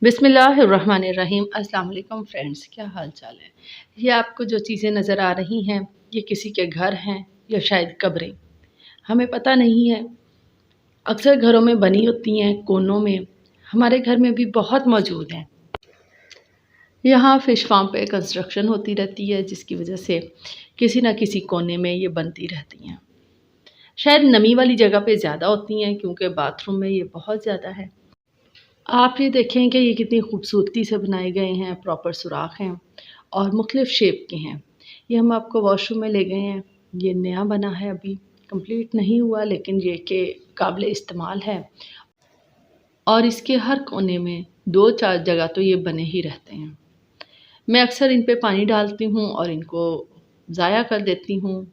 बिस्मिल्लाहिर्रहमानिर्रहीम। अस्सलाम वालेकुम फ्रेंड्स, क्या हाल चाल है। ये आपको जो चीज़ें नज़र आ रही हैं ये किसी के घर हैं या शायद कब्रें, हमें पता नहीं है। अक्सर घरों में बनी होती हैं कोनों में, हमारे घर में भी बहुत मौजूद हैं। यहाँ फ़िश फार्म पे कंस्ट्रक्शन होती रहती है जिसकी वजह से किसी ना किसी कोने में ये बनती रहती हैं। शायद नमी वाली जगह पे ज़्यादा होती हैं क्योंकि बाथरूम में ये बहुत ज़्यादा है। आप ये देखें कि ये कितनी खूबसूरती से बनाए गए हैं, प्रॉपर सुराख हैं और मुख्तलिफ़ शेप के हैं। ये हम आपको वॉशरूम में ले गए हैं। ये नया बना है, अभी कंप्लीट नहीं हुआ, लेकिन ये कि काबिल इस्तेमाल है और इसके हर कोने में 2-4 जगह तो ये बने ही रहते हैं। मैं अक्सर इन पे पानी डालती हूँ और इनको ज़ाया कर देती हूँ,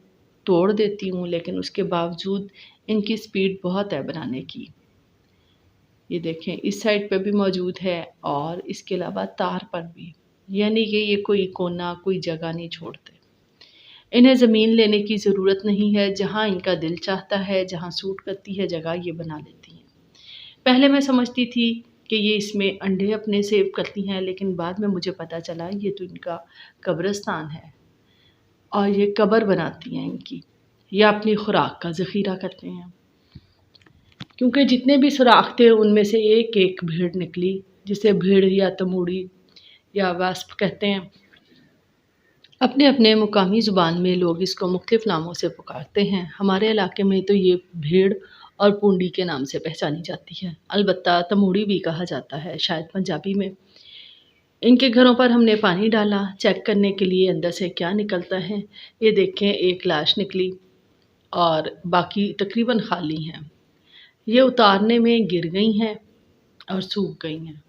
तोड़ देती हूँ, लेकिन उसके बावजूद इनकी स्पीड बहुत है बनाने की। ये देखें, इस साइड पे भी मौजूद है और इसके अलावा तार पर भी, यानी कि ये कोई कोना, कोई जगह नहीं छोड़ते। इन्हें ज़मीन लेने की ज़रूरत नहीं है, जहाँ इनका दिल चाहता है, जहाँ सूट करती है जगह, ये बना लेती हैं। पहले मैं समझती थी कि ये इसमें अंडे अपने सेव करती हैं, लेकिन बाद में मुझे पता चला ये तो इनका कब्रिस्तान है और ये कब्र बनाती हैं इनकी, या अपनी खुराक का ज़ख़ीरा करते हैं। क्योंकि जितने भी सुराख थे उनमें से एक एक भीड़ निकली, जिसे भीड़ या तमूड़ी या वास्प कहते हैं। अपने अपने मुकामी ज़ुबान में लोग इसको मुख्तलिफ़ नामों से पुकारते हैं। हमारे इलाके में तो ये भीड़ और पूंडी के नाम से पहचानी जाती है, अलबत्ता तमूड़ी भी कहा जाता है शायद पंजाबी में। इनके घरों पर हमने पानी डाला चेक करने के लिए अंदर से क्या निकलता है। ये देखें, एक लाश निकली और बाकी तकरीबन खाली हैं। ये उतारने में गिर गई हैं और सूख गई हैं,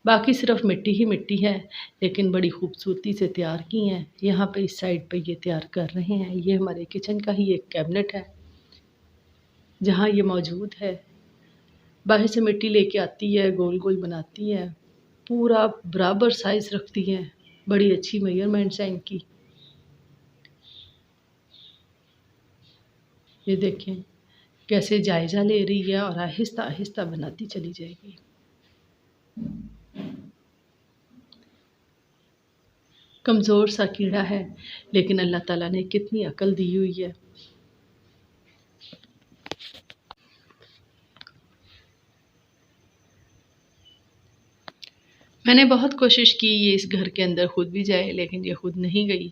बाकी सिर्फ मिट्टी ही मिट्टी है, लेकिन बड़ी खूबसूरती से तैयार की हैं। यहाँ पे इस साइड पे ये तैयार कर रहे हैं। ये हमारे किचन का ही एक कैबिनेट है जहाँ ये मौजूद है। बाहर से मिट्टी लेके आती है, गोल गोल बनाती है, पूरा बराबर साइज़ रखती है। बड़ी अच्छी मेजरमेंट्स हैं इनकी। ये देखें कैसे जायज़ा ले रही है और आहिस्ता आहिस्ता बनाती चली जाएगी। कमज़ोर सा कीड़ा है, लेकिन अल्लाह ताला ने कितनी अक्ल दी हुई है। मैंने बहुत कोशिश की ये इस घर के अंदर खुद भी जाए, लेकिन ये खुद नहीं गई,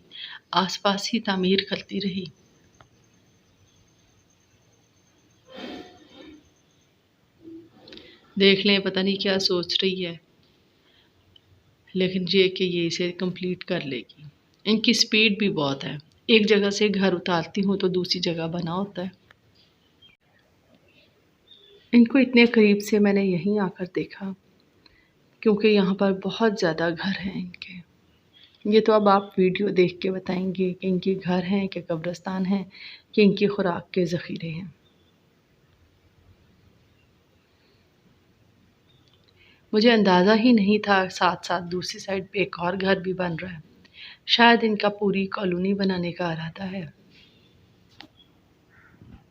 आसपास ही तामीर करती रही। देख लें, पता नहीं क्या सोच रही है, लेकिन ये कि ये इसे कंप्लीट कर लेगी। इनकी स्पीड भी बहुत है। एक जगह से घर उतारती हूँ तो दूसरी जगह बना होता है। इनको इतने करीब से मैंने यहीं आकर देखा, क्योंकि यहाँ पर बहुत ज़्यादा घर हैं इनके। ये तो अब आप वीडियो देख के बताएंगे कि इनके घर हैं कि कब्रिस्तान हैं कि इनकी खुराक के ज़ख़ीरे हैं। मुझे अंदाज़ा ही नहीं था, साथ साथ दूसरी साइड पे एक और घर भी बन रहा है। शायद इनका पूरी कॉलोनी बनाने का इरादा है।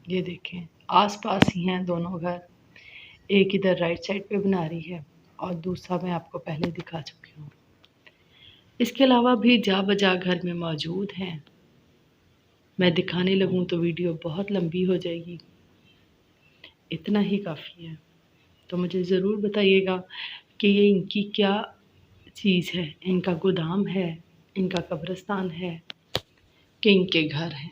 ये देखें, आसपास ही हैं दोनों घर। एक इधर राइट साइड पे बना रही है और दूसरा मैं आपको पहले दिखा चुकी हूँ। इसके अलावा भी जा बजा घर में मौजूद हैं। मैं दिखाने लगूँ तो वीडियो बहुत लंबी हो जाएगी, इतना ही काफ़ी है। तो मुझे ज़रूर बताइएगा कि ये इनकी क्या चीज़ है, इनका गोदाम है, इनका कब्रिस्तान है कि इनके घर हैं।